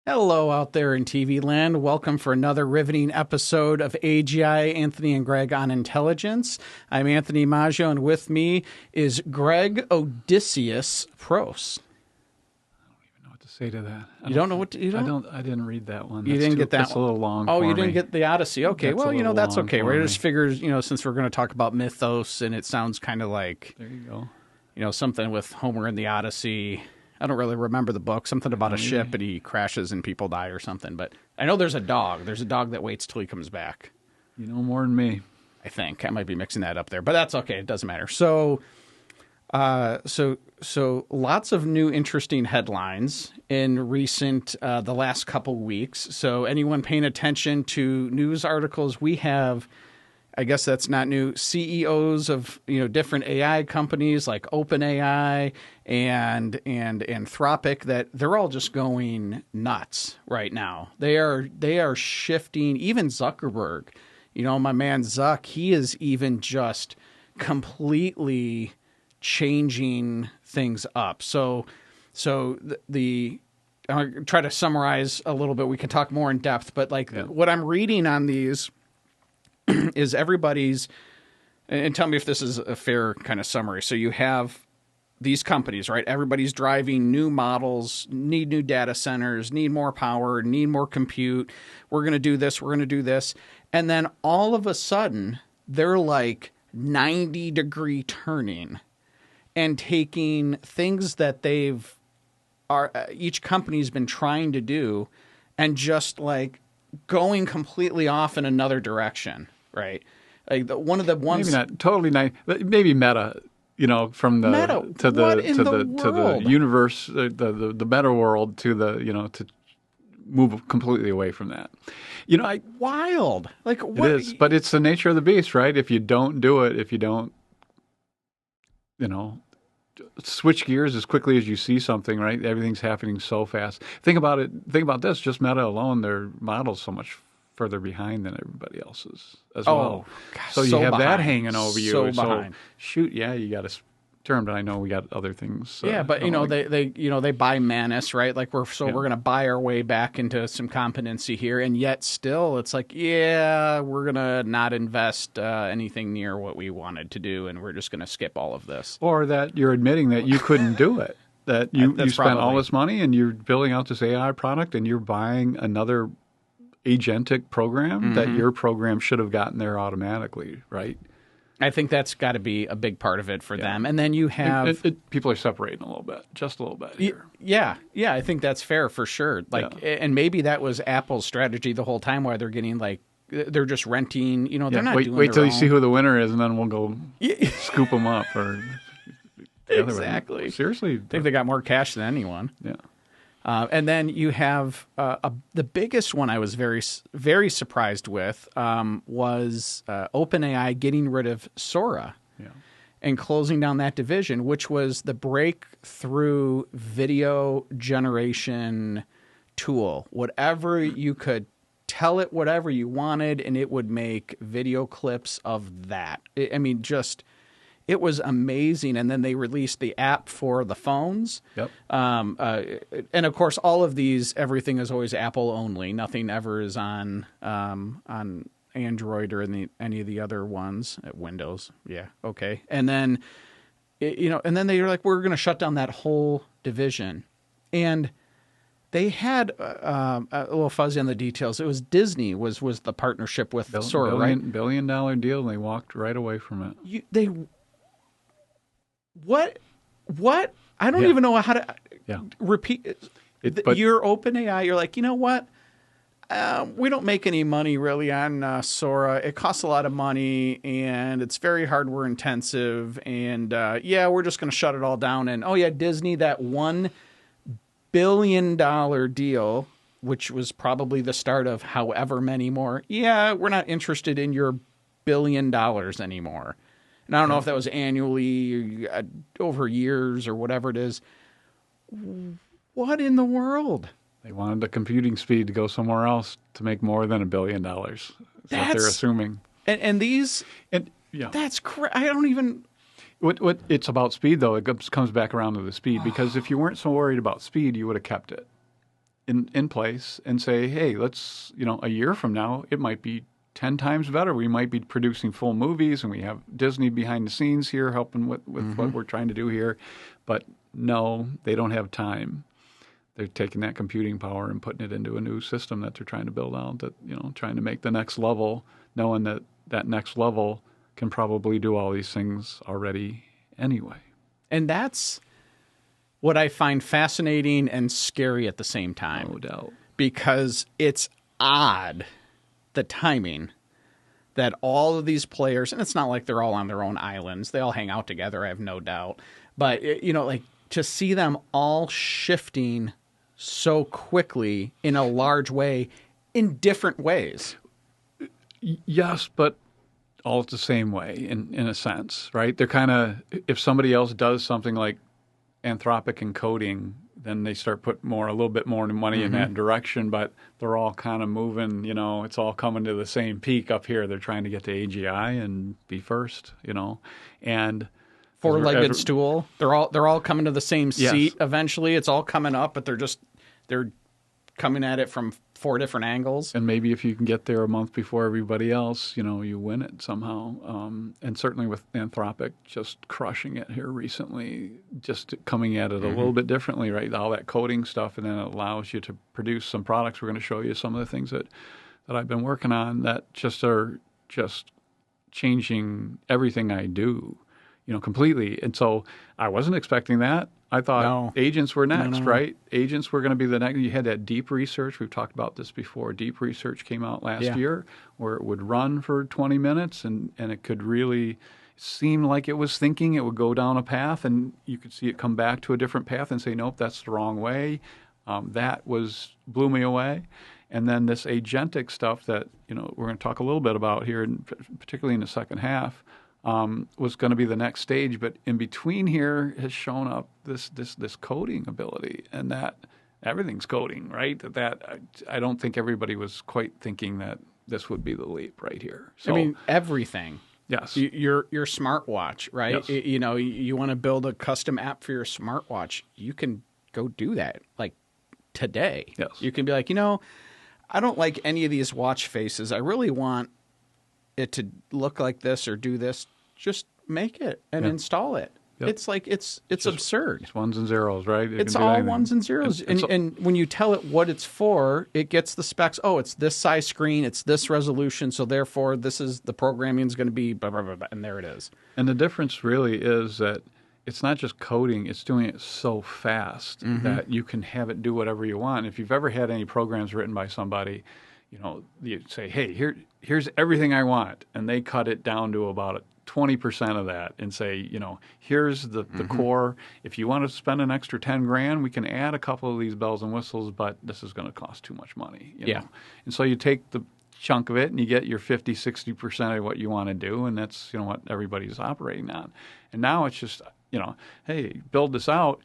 Hello out there in TV land. Welcome for another riveting episode of AGI, Anthony and Greg on Intelligence. I'm Anthony Moggio, and with me is Greg Odysseus Prost. I don't even know what to say to that. You don't know what to, you don't? I didn't read that one. You didn't get that That's one? a little long Oh, for you didn't me. get the Odyssey. Okay, That's well, that's long okay. for We me. just figured, since we're going to talk about mythos, and it sounds kind of like, There you go. Something with Homer and the Odyssey. I don't really remember the book. Something about a ship and he crashes and people die or something. But I know there's a dog. There's a dog that waits till he comes back. You know more than me. I think I might be mixing that up there, but that's okay. It doesn't matter. So lots of new interesting headlines in recent the last couple weeks. So anyone paying attention to news articles, we have, I guess that's not new, CEOs of different AI companies like OpenAI and Anthropic, that they're all just going nuts right now. They are shifting. Even Zuckerberg, my man Zuck, he is even just completely changing things up. So I'll try to summarize a little bit. We can talk more in depth, but what I'm reading on these is everybody's, and tell me if this is a fair kind of summary. So you have these companies, right? Everybody's driving new models, need new data centers, need more power, need more compute. We're going to do this. We're going to do this. And then all of a sudden, they're like 90-degree turning and taking things that each company's been trying to do and just like going completely off in another direction. Right, like one of the ones, maybe not totally nice, maybe meta. From the meta, to the universe, the meta world to to move completely away from that. Wild. Like what? It is, but it's the nature of the beast, right? If you don't do it, if you don't, switch gears as quickly as you see something, right? Everything's happening so fast. Think about it. Think about this. Just Meta alone, their model's so much further behind than everybody else's as well. Gosh, so you have behind. that hanging over you. So behind. Shoot, yeah, you got a term, but I know we got other things. Yeah, but they buy Manus, right? Like we're going to buy our way back into some competency here, and yet still it's like, yeah, we're going to not invest anything near what we wanted to do, and we're just going to skip all of this. Or that you're admitting that you couldn't do it. That you spent all this money and you're building out this AI product, and you're buying another agentic program that your program should have gotten there automatically, right? I think that's got to be a big part of it for them. And then you have... people are separating a little bit, just a little bit here. Yeah, I think that's fair for sure. And maybe that was Apple's strategy the whole time, why they're getting they're just renting, they're not doing wait till you own. see who the winner is, and then we'll go scoop them up. Or the other exactly. way. Seriously. I think they got more cash than anyone. Yeah. And then you have the biggest one I was very, very surprised with was OpenAI getting rid of Sora and closing down that division, which was the breakthrough video generation tool. Whatever you could tell it whatever you wanted, and it would make video clips of that. It was amazing. And then they released the app for the phones. Yep. And of course, all of these, everything is always Apple only. Nothing ever is on Android or any of the other ones. Windows. Yeah. Okay. And then, and then they were like, we're going to shut down that whole division. And they had a little fuzzy on the details. It was Disney was the partnership with Sora, right? $1 billion deal, and they walked right away from it. What? I don't even know how to repeat. You're OpenAI. You're like, you know what? We don't make any money really on Sora. It costs a lot of money, and it's very hardware intensive. And we're just going to shut it all down. And Disney, that $1 billion deal, which was probably the start of however many more. Yeah, we're not interested in your $1 billion anymore. And I don't know if that was annually, over years, or whatever it is. What in the world? They wanted the computing speed to go somewhere else to make more than $1 billion. That's what they're assuming. And these, that's I don't even. What it's about speed, though. It comes back around to the speed, because if you weren't so worried about speed, you would have kept it. in place and say, hey, let's, a year from now, it might be 10 times better. We might be producing full movies, and we have Disney behind the scenes here helping with what we're trying to do here. But no, they don't have time. They're taking that computing power and putting it into a new system that they're trying to build out, that, trying to make the next level, knowing that that next level can probably do all these things already anyway. And that's what I find fascinating and scary at the same time. No doubt. Because it's odd, the timing, that all of these players, and it's not like they're all on their own islands. They all hang out together, I have no doubt. But, to see them all shifting so quickly in a large way in different ways. Yes, but all the same way in a sense, right? They're kind of, if somebody else does something like Anthropic and coding, then they start putting a little bit more money in that direction, but they're all kind of moving, it's all coming to the same peak up here. They're trying to get to AGI and be first, and four-legged stool. They're all coming to the same seat eventually. It's all coming up, but they're coming at it from 4 different angles. And maybe if you can get there a month before everybody else, you win it somehow. And certainly with Anthropic just crushing it here recently, just coming at it a little bit differently, right? All that coding stuff, and then it allows you to produce some products. We're going to show you some of the things that I've been working on that just are just changing everything I do, completely. And so I wasn't expecting that. I thought agents were next, right? Agents were going to be the next. You had that deep research. We've talked about this before. Deep research came out last year where it would run for 20 minutes and it could really seem like it was thinking. It would go down a path and you could see it come back to a different path and say, nope, that's the wrong way. That blew me away. And then this agentic stuff that, we're going to talk a little bit about here, particularly in the second half, was going to be the next stage, but in between here has shown up this coding ability, and that everything's coding, right? That I don't think everybody was quite thinking that this would be the leap right here. So, I mean, everything. Yes. Your smartwatch, right? Yes. You want to build a custom app for your smartwatch, you can go do that like today. Yes. You can be like, I don't like any of these watch faces. I really want it to look like this or do this. Just make it and install it. Yep. It's like it's absurd. It's ones and zeros, right? It's all ones and zeros. And when you tell it what it's for, it gets the specs. Oh, it's this size screen, it's this resolution, so therefore this is the programming is going to be blah, blah, blah, blah, and there it is. And the difference really is that it's not just coding, it's doing it so fast that you can have it do whatever you want. If you've ever had any programs written by somebody, you say, hey, here's everything I want, and they cut it down to about 20% of that and say, here's the core. If you want to spend an extra 10 grand, we can add a couple of these bells and whistles, but this is going to cost too much money. You know? And so you take the chunk of it and you get your 50, 60% of what you want to do, and that's, what everybody's operating on. And now it's just, hey, build this out.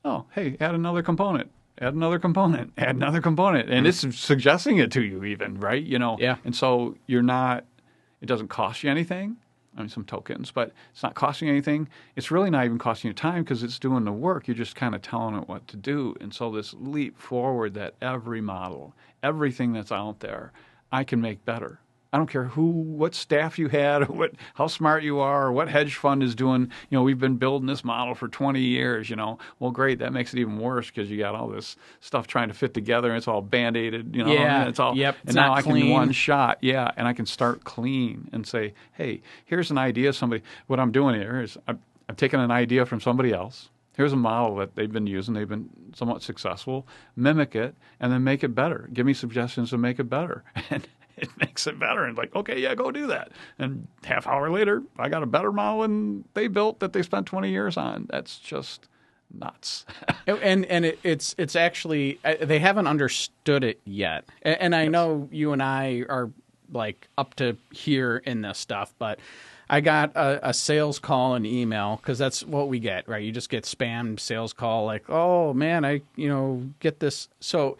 Oh, hey, add another component. Add another component, add another component. And it's suggesting it to you even, right? And so it doesn't cost you anything. I mean, some tokens, but it's not costing you anything. It's really not even costing you time because it's doing the work. You're just kind of telling it what to do. And so this leap forward that every model, everything that's out there, I can make better. I don't care what staff you had, or how smart you are, or what hedge fund is doing. We've been building this model for 20 years. Well, great. That makes it even worse because you got all this stuff trying to fit together, and it's all band-aided. And it's all. Yep. And now I can one shot. Yeah, and I can start clean and say, hey, here's an idea. What I'm doing here is I'm taking an idea from somebody else. Here's a model that they've been using. They've been somewhat successful. Mimic it and then make it better. Give me suggestions to make it better. And it makes it better. And like, okay, yeah, go do that. And half hour later, I got a better model than they built that they spent 20 years on. That's just nuts. and it's actually, they haven't understood it yet. And I know you and I are like up to here in this stuff, but I got a sales call and email, because that's what we get, right? You just get spam sales call like, oh man, I get this. So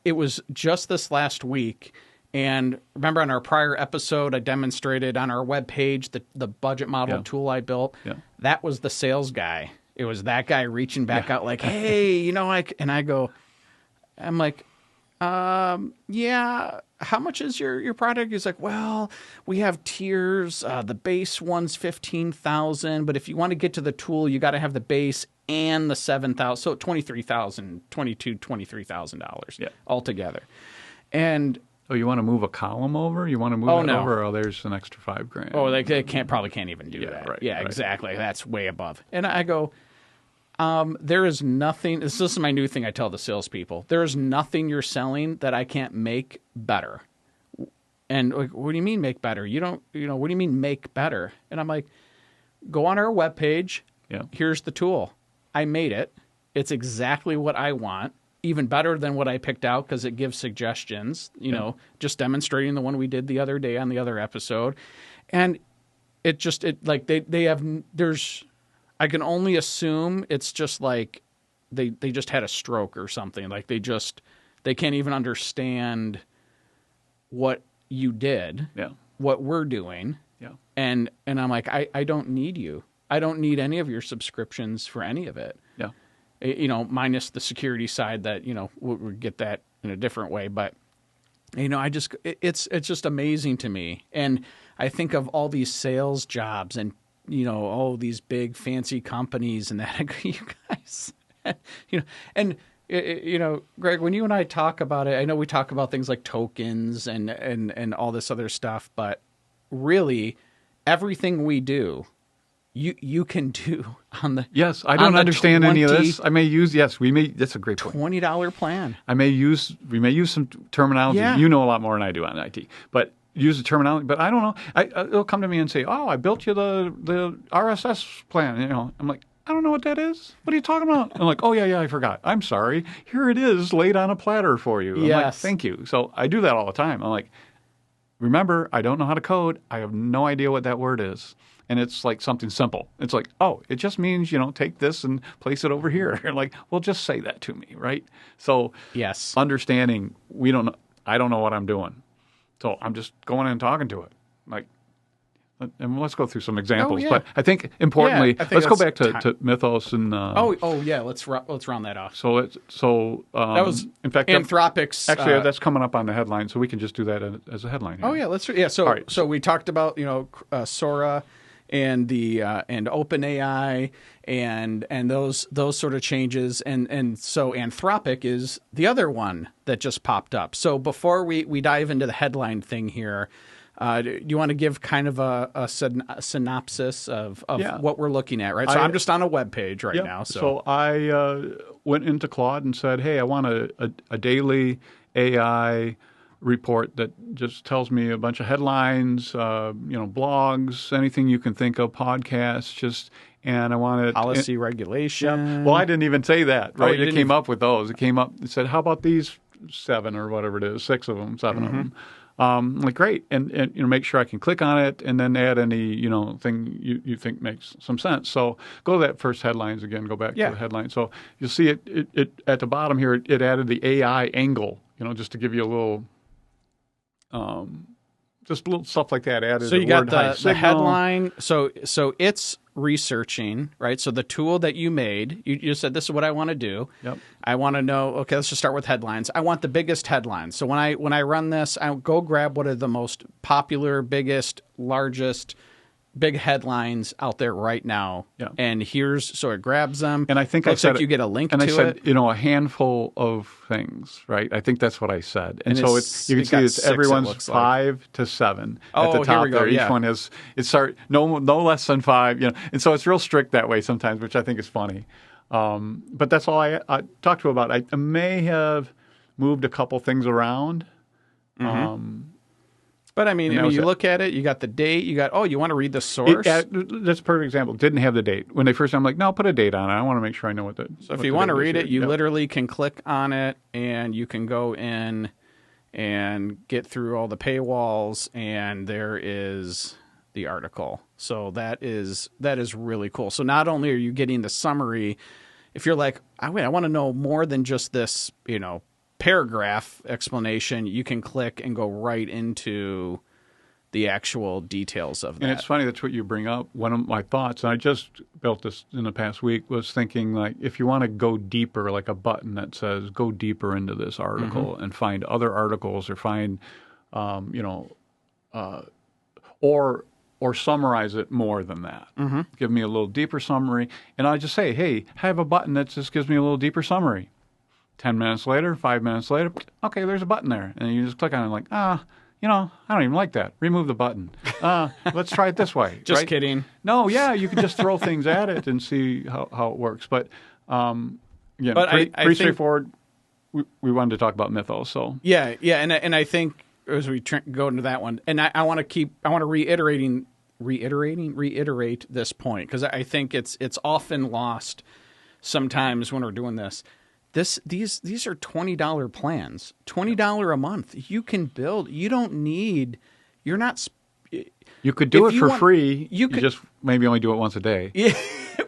it was just this last week. And remember on our prior episode, I demonstrated on our webpage the budget model tool I built. Yeah. That was the sales guy. It was that guy reaching back out like, hey, I'm like, Yeah, how much is your product? He's like, well, we have tiers. The base one's 15,000, but if you want to get to the tool, you got to have the base and the 7,000, so $23,000 altogether. And oh, you want to move a column over? You want to move it over? Oh, there's an extra $5,000. Oh, they probably can't even do that. Right, yeah, right. Exactly. That's way above. And I go, there is nothing. This is my new thing I tell the salespeople. There is nothing you're selling that I can't make better. And like, what do you mean make better? What do you mean make better? And I'm like, go on our webpage. Yeah. Here's the tool. I made it. It's exactly what I want. Even better than what I picked out because it gives suggestions, just demonstrating the one we did the other day on the other episode. And I can only assume it's just like they just had a stroke or something. Like they can't even understand what you did, what we're doing. Yeah. And I'm like, I don't need you. I don't need any of your subscriptions for any of it. Yeah. Minus the security side that, we'll get that in a different way. But, it's just amazing to me. And I think of all these sales jobs and, these big fancy companies and that. I go, you guys, Greg, when you and I talk about it, I know we talk about things like tokens and all this other stuff, but really everything we do, you can do on the yes. I don't understand any of this. I may use that's a great point. $20 plan. we may use some terminology. Yeah. You know a lot more than I do on IT, but use the terminology. But I don't know. It'll come to me and say, "Oh, I built you the RSS plan." I'm like, I don't know what that is. What are you talking about? I'm like, oh yeah, I forgot. I'm sorry. Here it is, laid on a platter for you. I'm like, thank you. So I do that all the time. I'm like, remember, I don't know how to code. I have no idea what that word is. And it's like something simple. It's like, oh, it just means, take this and place it over here. Like, well, just say that to me, right? So yes, understanding I don't know what I'm doing. So I'm just going in and talking to it. Like, and let's go through some examples. Oh, yeah. But I think importantly, let's go back to Mythos and. Let's round that off. So that was in fact Anthropic's. Actually, that's coming up on the headline, so we can just do that as a headline here. Oh yeah, So we talked about Sora and the and OpenAI and those sort of changes, and so Anthropic is the other one that just popped up. So before we dive into the headline thing here. Do you want to give kind of a synopsis of what we're looking at, right? So I'm just on a web page right now. So I went into Claude and said, hey, I want a daily AI report that just tells me a bunch of headlines, blogs, anything you can think of, podcasts, and I want it. Policy regulation. Yeah. Well, I didn't even say that, right? It came up with those. It came up and said, how about these 7 or whatever it is, 6 of them, 7 of them. Like great, and make sure I can click on it, and then add any thing you think makes some sense. So go to that first headlines again. Go back to the headline. So you'll see it at the bottom here. It added the AI angle, just to give you a little, just little stuff like that. Added. So you got the headline. So it's researching, right? So the tool that you made, you said, this is what I want to do. Yep. I want to know, okay, let's just start with headlines. I want the biggest headlines. So when I run this, I'll go grab what are the most popular, biggest, largest, big headlines out there right now. Yeah. And so it grabs them. And I think looks like you get a link to it. And I said, a handful of things, right? I think that's what I said. And so you can see it's everyone's 5 to 7 at the top here we go. there. Each one has no less than 5, And so it's real strict that way sometimes, which I think is funny. But that's all I talked to about. I may have moved a couple things around. But I mean, you look at it, you got the date, you want to read the source? That's a perfect example. Didn't have the date. When they first, I'm like, no, put a date on it. I want to make sure I know what the. So if you want to read it, you literally can click on it and you can go in and get through all the paywalls, and there is the article. So that is really cool. So not only are you getting the summary, if you're like, I want to know more than just this, paragraph explanation, you can click and go right into the actual details of that. And it's funny, that's what you bring up. One of my thoughts, and I just built this in the past week, was thinking like if you want to go deeper, like a button that says go deeper into this article and find other articles or find, or summarize it more than that. Give me a little deeper summary. And I just say, hey, I have a button that just gives me a little deeper summary. 10 minutes later, 5 minutes later, okay, there's a button there. And you just click on it like, I don't even like that. Remove the button. Let's try it this way. Just right? kidding. No, yeah, you can just throw things at it and see how it works. But pretty straightforward. We wanted to talk about Mythos, so yeah, and I think as we go into that one, and I want to reiterate this point because I think it's often lost sometimes when we're doing this. These are $20 plans, $20 a month. You can build. You don't need. You're not. You could do it for free. You just maybe only do it once a day. Yeah,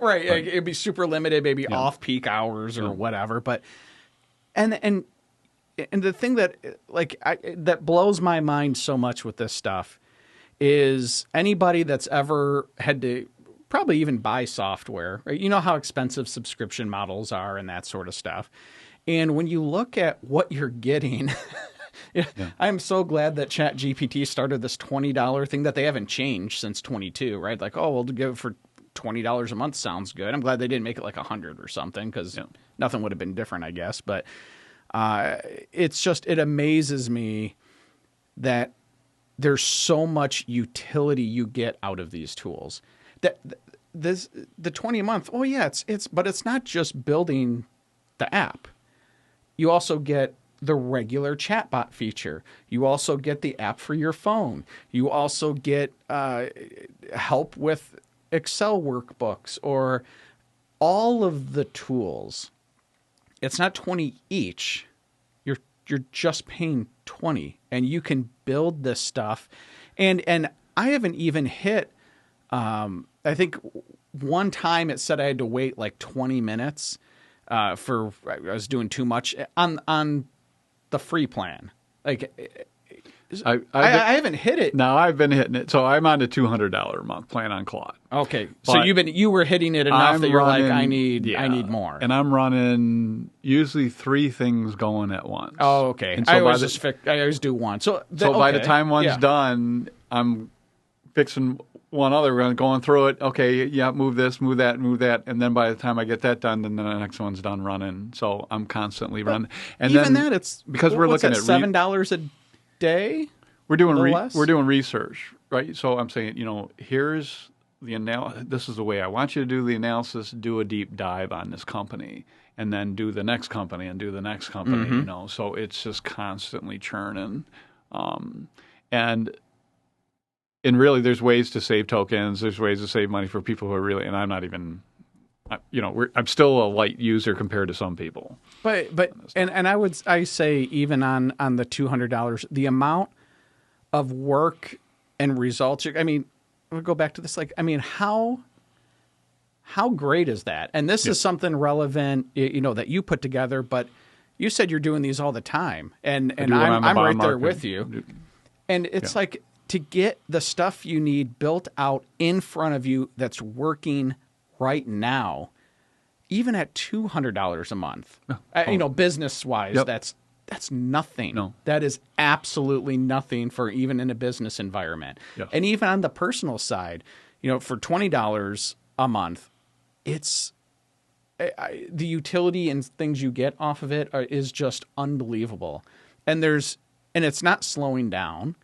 right. It'd be super limited, maybe off peak hours or whatever. But and the thing that that blows my mind so much with this stuff is anybody that's ever had to probably even buy software, right? You know how expensive subscription models are and that sort of stuff. And when you look at what you're getting, I'm so glad that ChatGPT started this $20 thing that they haven't changed since 22, right? Like, oh, we'll give it for $20 a month sounds good. I'm glad they didn't make it like 100 or something because nothing would have been different, I guess. But it amazes me that there's so much utility you get out of these tools. The 20 a month, but it's not just building the app. You also get the regular chatbot feature. You also get the app for your phone. You also get help with Excel workbooks or all of the tools. It's not 20 each. You're just paying 20, and you can build this stuff. And I haven't even hit. I think one time it said I had to wait like 20 minutes I was doing too much on the free plan. Like I haven't hit it. No, I've been hitting it. So I'm on the $200 a month plan on Claude. Okay, so you were hitting it enough that you're running, like I need more. And I'm running usually 3 things going at once. Oh, okay. And so I always do one. So by the time one's done, I'm fixing one other, going through it. Okay, yeah, move this, move that, and then by the time I get that done, then the next one's done running. So I'm constantly running. And even then, that, it's because we're looking at $7 a day. We're doing research, right? So I'm saying, here's the analysis. This is the way I want you to do the analysis. Do a deep dive on this company, and then do the next company and do the next company. So it's just constantly churning, and really, there's ways to save tokens. There's ways to save money for people who are really, and I'm not even, I'm still a light user compared to some people. But I say even on the $200, the amount of work and results. I mean, we'll go back to this. How great is that? And this is something relevant, that you put together. But you said you're doing these all the time, and I'm right there with you. And it's like, to get the stuff you need built out in front of you that's working right now, even at $200 a month, business-wise, that's nothing. No. That is absolutely nothing for even in a business environment. Yes. And even on the personal side, for $20 a month, it's the utility and things you get off of it is just unbelievable. And it's not slowing down.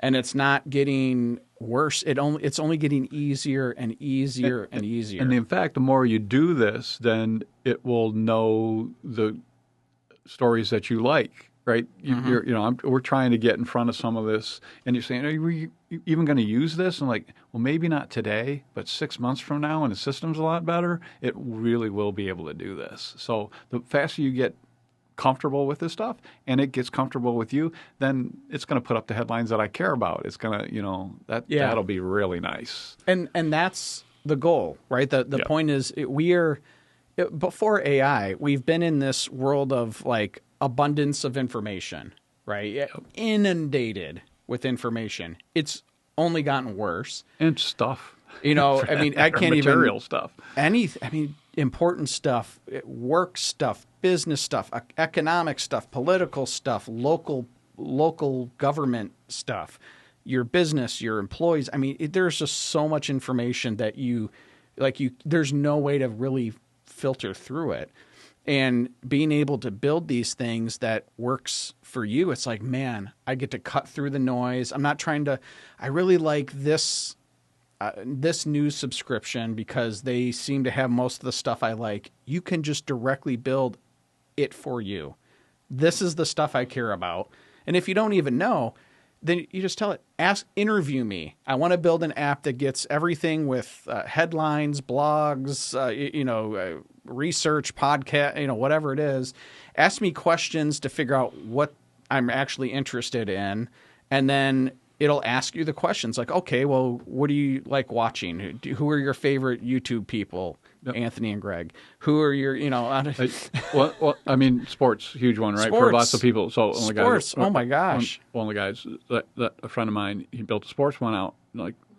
And it's not getting worse. It's only getting easier and easier and easier. And in fact, the more you do this, then it will know the stories that you like, right? We're trying to get in front of some of this, and you're saying, are we even going to use this? And well, maybe not today, but 6 months from now, when the system's a lot better, it really will be able to do this. So the faster you get comfortable with this stuff and it gets comfortable with you, then it's going to put up the headlines that I care about. It's going to, that'll be really nice. And that's the goal, right? The point is before AI, we've been in this world of like abundance of information, right? Inundated with information. It's only gotten worse. And stuff. You know, I mean, I can't even material stuff. Important stuff, work stuff, business stuff, economic stuff, political stuff, local government stuff, your business, your employees. I mean, there's just so much information that there's no way to really filter through it. And being able to build these things that works for you, it's like, man, I get to cut through the noise. I'm not trying to. I really like this news subscription because they seem to have most of the stuff I like. You can just directly build it for you. This is the stuff I care about. And if you don't even know, then you just tell it, interview me. I want to build an app that gets everything with headlines, blogs, research, podcast, whatever it is. Ask me questions to figure out what I'm actually interested in. And then it'll ask you the questions like, okay, well, what do you like watching? Who are your favorite YouTube people? Yep. Anthony and Greg. Who are your, well, I mean, sports, huge one, right? Sports. For lots of people. So sports. Oh my gosh. One of the guys, that a friend of mine, he built a sports one out,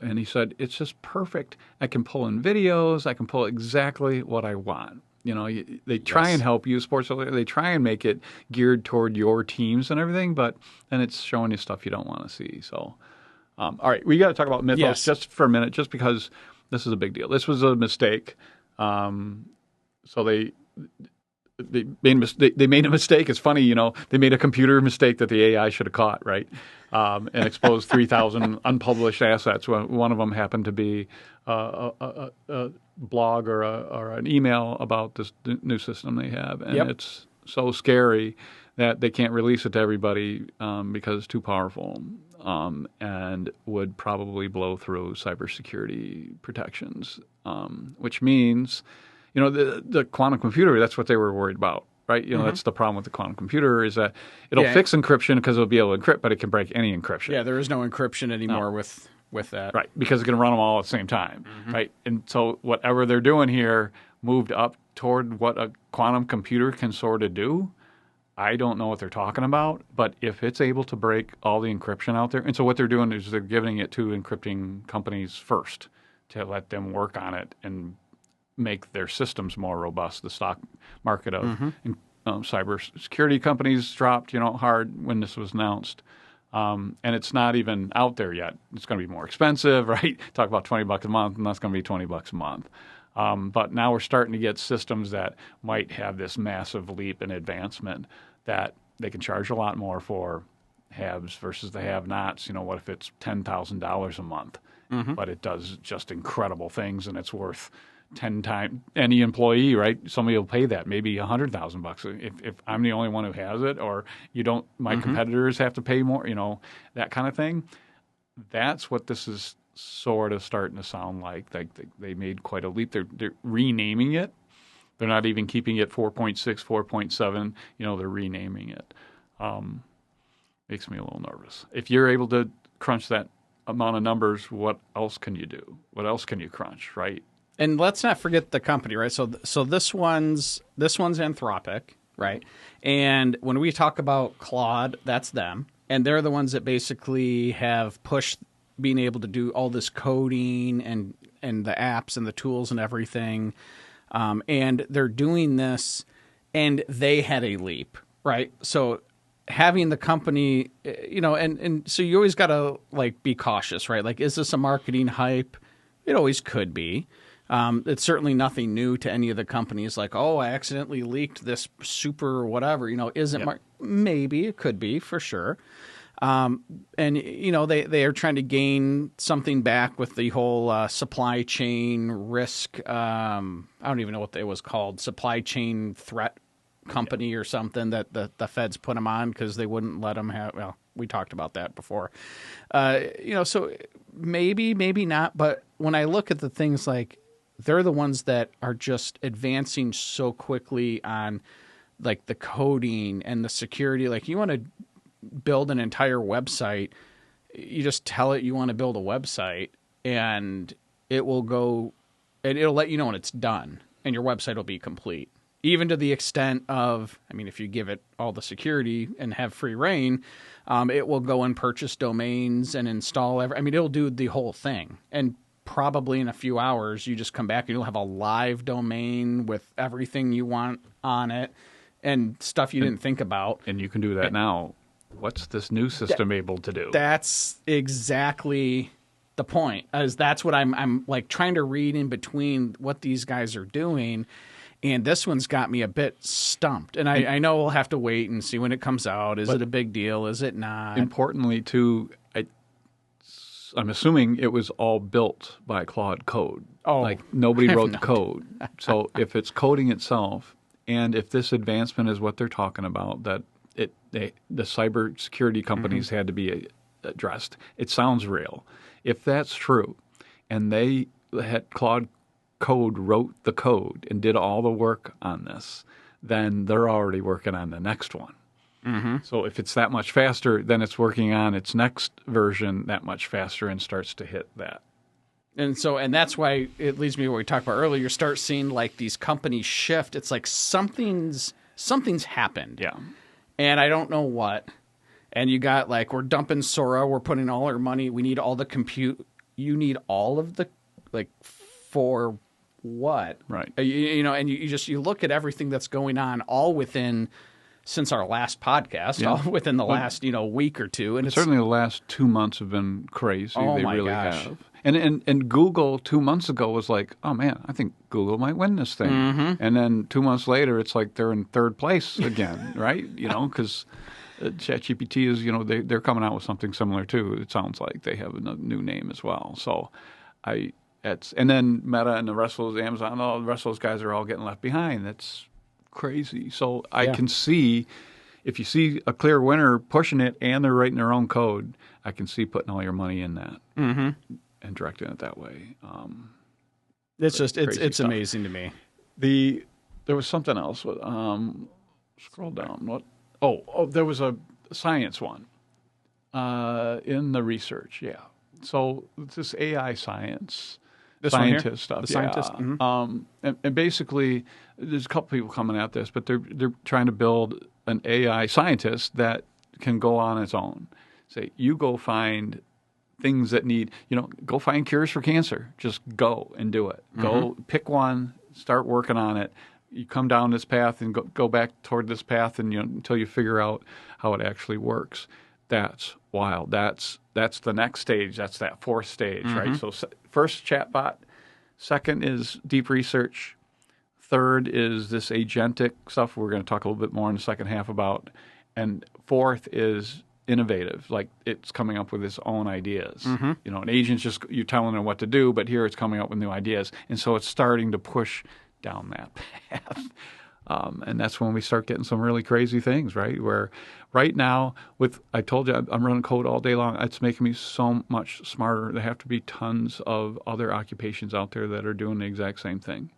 and he said, it's just perfect. I can pull in videos. I can pull exactly what I want. They try and help you, sports. They try and make it geared toward your teams and everything, but then it's showing you stuff you don't want to see. So, all right, we got to talk about Mythos just for a minute, just because this is a big deal. This was a mistake. So they made a mistake. It's funny, they made a computer mistake that the AI should have caught, right? And exposed 3,000 unpublished assets. One of them happened to be a blog or an email about this new system they have, and it's so scary that they can't release it to everybody because it's too powerful and would probably blow through cybersecurity protections, which means, the quantum computer, that's what they were worried about, right? That's the problem with the quantum computer is that it'll fix encryption because it'll be able to encrypt, but it can break any encryption. Yeah, there is no encryption anymore with that. Right, because it can run them all at the same time, right? And so whatever they're doing here moved up toward what a quantum computer can sort of do. I don't know what they're talking about, but if it's able to break all the encryption out there, and so what they're doing is they're giving it to encrypting companies first to let them work on it and make their systems more robust. The stock market of cybersecurity companies dropped, hard when this was announced. And it's not even out there yet. It's going to be more expensive, right? Talk about $20 a month, and that's going to be $20 a month. But now we're starting to get systems that might have this massive leap in advancement that they can charge a lot more for haves versus the have-nots. What if it's $10,000 a month, but it does just incredible things and it's worth 10 times any employee, right? Somebody will pay that, maybe $100,000 if I'm the only one who has it, or my competitors have to pay more, that kind of thing. That's what this is sort of starting to sound like. They made quite a leap. They're renaming it. They're not even keeping it 4.6, 4.7. They're renaming it. Makes me a little nervous. If you're able to crunch that amount of numbers, what else can you do? What else can you crunch, right? And let's not forget the company, right? So this one's Anthropic, right? And when we talk about Claude, that's them, and they're the ones that basically have pushed being able to do all this coding and the apps and the tools and everything. And they're doing this, and they had a leap, right? So having the company, and so you always got to be cautious, right? Is this a marketing hype? It always could be. It's certainly nothing new to any of the companies. I accidentally leaked this super whatever. Maybe it could be for sure. And they are trying to gain something back with the whole supply chain risk. I don't even know what it was called, supply chain threat company or something that the feds put them on because they wouldn't let them have. Well, we talked about that before. So maybe not. But when I look at the things they're the ones that are just advancing so quickly on the coding and the security. You want to build an entire website, you just tell it you want to build a website, and it will go, and it'll let you know when it's done, and your website will be complete. even to the extent of, I mean, if you give it all the security and have free reign, it will go and purchase domains and install it'll do the whole thing. And probably in a few hours, you just come back and you'll have a live domain with everything you want on it and stuff you didn't think about. And you can do that now. What's this new system able to do? That's exactly the point. As that's what I'm like trying to read in between what these guys are doing. And this one's got me a bit stumped. And I know we'll have to wait and see when it comes out. Is it a big deal? Is it not? Importantly, too, I'm assuming it was all built by Claude Code. Oh, like nobody wrote the code. So if it's coding itself, and if this advancement is what they're talking about, that the cybersecurity companies had to be addressed, it sounds real. If that's true, and they had Claude Code wrote the code and did all the work on this, then they're already working on the next one. Mm-hmm. So if it's that much faster, then it's working on its next version that much faster and starts to hit that. And that's why it leads me to what we talked about earlier. You start seeing like these companies shift. It's like something's happened. Yeah. And I don't know what. And you got like, we're dumping Sora. We're putting all our money. We need all the compute. You need all of the, like, for what? Right. And you look at everything that's going on all within, since our last podcast, all within the last, week or two. And certainly the last 2 months have been crazy. Oh, they my really gosh. have. And Google 2 months ago was like, oh man, I think Google might win this thing. Mm-hmm. And then 2 months later, it's like they're in third place again, right? Because ChatGPT is, they're coming out with something similar too. It sounds like they have a new name as well. So and then Meta and the rest of those, Amazon, all the rest of those guys are all getting left behind. That's crazy. So I can see, if you see a clear winner pushing it and they're writing their own code, I can see putting all your money in that and directing it that way. It's amazing to me. There was something else. Scroll down. What? Oh, there was a science one in the research. Yeah. So this AI scientist stuff. The scientist. Yeah. Mm-hmm. And basically, there's a couple people coming at this, but they're trying to build an AI scientist that can go on its own. Say, you go find things that need, go find cures for cancer. Just go and do it. Mm-hmm. Go pick one, start working on it. You come down this path and go back toward this path, and until you figure out how it actually works. That's wild. That's the next stage. That's that fourth stage, right? So first, chatbot. Second is deep research. Third is this agentic stuff we're going to talk a little bit more in the second half about. And fourth is innovative, like it's coming up with its own ideas. Mm-hmm. An agent's just, you're telling it what to do, but here it's coming up with new ideas. And so it's starting to push down that path. And that's when we start getting some really crazy things, right? Where right now, I told you I'm running code all day long. It's making me so much smarter. There have to be tons of other occupations out there that are doing the exact same thing.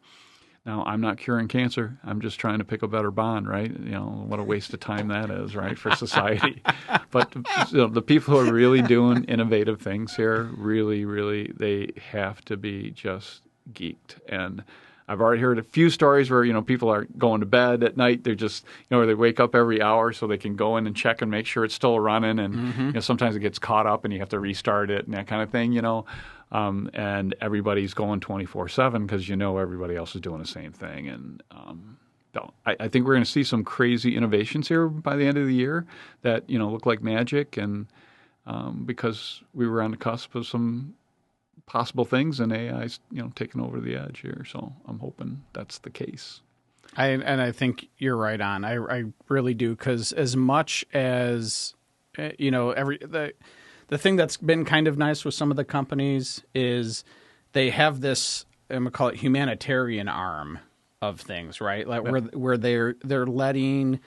Now, I'm not curing cancer. I'm just trying to pick a better bond, right? What a waste of time that is, right, for society. But the people who are really doing innovative things here, really, really, they have to be just geeked. And I've already heard a few stories where, people are going to bed at night. They're just, or they wake up every hour so they can go in and check and make sure it's still running. And, sometimes it gets caught up and you have to restart it and that kind of thing, and everybody's going 24/7 because, everybody else is doing the same thing. And I think we're going to see some crazy innovations here by the end of the year that, look like magic. And because we were on the cusp of some possible things, and AI's taking over the edge here. So I'm hoping that's the case. I think you're right on. I really do, because as much as the thing that's been kind of nice with some of the companies is they have this, I'm gonna call it humanitarian arm of things, right? Like where they're letting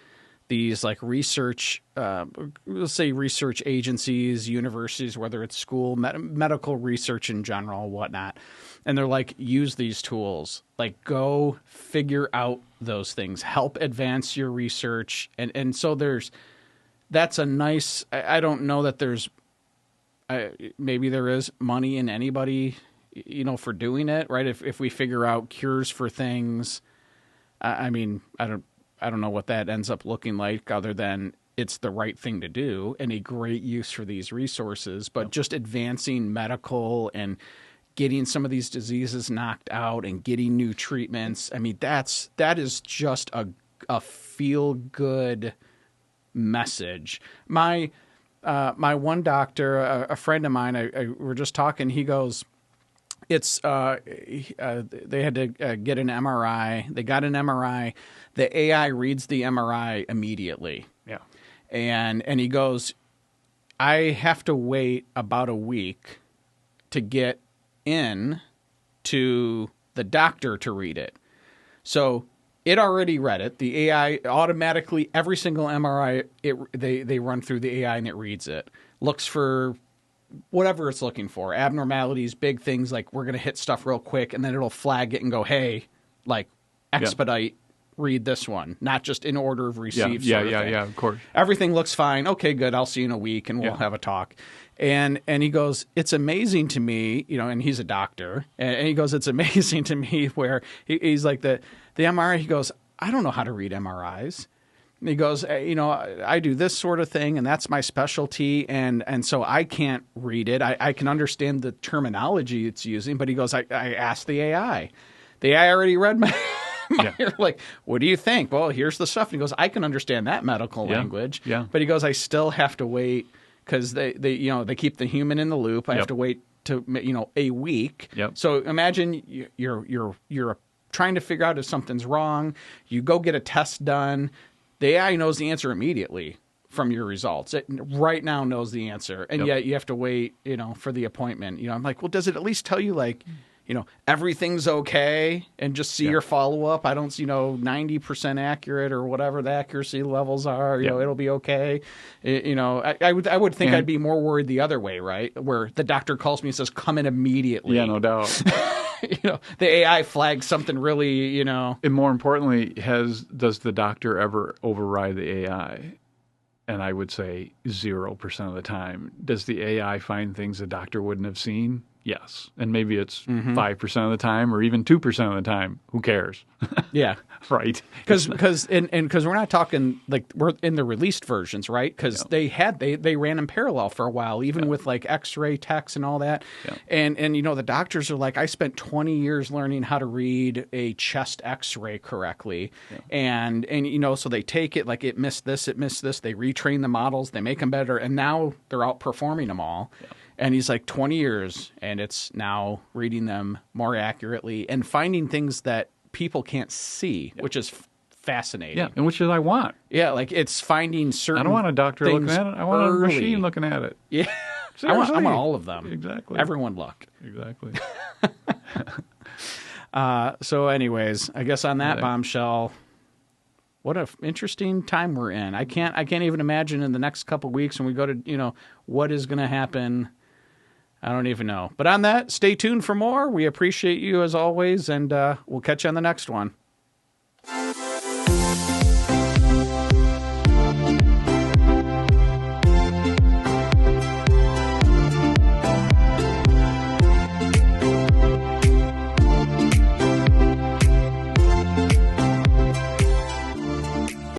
these like research, let's say research agencies, universities, whether it's school, medical research in general, whatnot. And they're like, use these tools, like go figure out those things, help advance your research. And so that's a nice, I don't know that there's, maybe there is money in anybody, for doing it, right? If we figure out cures for things, I mean, I don't know what that ends up looking like other than it's the right thing to do and a great use for these resources, but just advancing medical and getting some of these diseases knocked out and getting new treatments. I mean, that is just a feel good message. My one doctor, a friend of mine, I were just talking. He goes, "It's they had to get an MRI. They got an MRI. The AI reads the MRI immediately. Yeah, and he goes, I have to wait about a week to get in to the doctor to read it. So." It already read it. The AI automatically, every single MRI, they run through the AI and it reads it. Looks for whatever it's looking for. Abnormalities, big things, like we're going to hit stuff real quick, and then it'll flag it and go, hey, like expedite, read this one. Not just in order of receipt. Yeah, of course. Everything looks fine. Okay, good. I'll see you in a week, and we'll have a talk. And he goes, it's amazing to me, and he's a doctor, and he goes, it's amazing to me where he's like the MRI, he goes, I don't know how to read MRIs. And he goes, I do this sort of thing, and that's my specialty, and so I can't read it. I can understand the terminology it's using, but he goes, I asked the AI. The AI already read my like, what do you think? Well, here's the stuff. And he goes, I can understand that medical language. Yeah. But he goes, I still have to wait because they keep the human in the loop. I have to wait to a week. Yep. So imagine you're trying to figure out if something's wrong. You go get a test done. The AI knows the answer immediately from your results. It right now knows the answer, and yet you have to wait for the appointment. I'm like, well, does it at least tell you like everything's okay and just see your follow-up? I don't 90% accurate or whatever the accuracy levels are, it'll be okay. I would think I'd be more worried the other way, right? Where the doctor calls me and says, come in immediately. Yeah, no doubt. The AI flags something really, And more importantly, does the doctor ever override the AI? And I would say 0% of the time. Does the AI find things the doctor wouldn't have seen? Yes. And maybe it's 5% of the time or even 2% of the time. Who cares? Yeah. Right. Because we're not talking like we're in the released versions, right? Because they ran in parallel for a while, even with like X-ray techs and all that. Yeah. And the doctors are like, I spent 20 years learning how to read a chest X-ray correctly. Yeah. And so they take it like it missed this. They retrain the models, they make them better, and now they're outperforming them all. Yeah. And he's like 20 years, and it's now reading them more accurately and finding things that people can't see, which is fascinating. Yeah, and which is I want. Yeah, like it's finding certain. I don't want a doctor looking at it. I want a machine looking at it. Yeah, I want all of them. Exactly. Everyone look. Exactly. So, anyways, I guess on that bombshell. What an interesting time we're in. I can't even imagine in the next couple of weeks when we go to, what is going to happen. I don't even know. But on that, stay tuned for more. We appreciate you as always, and we'll catch you on the next one.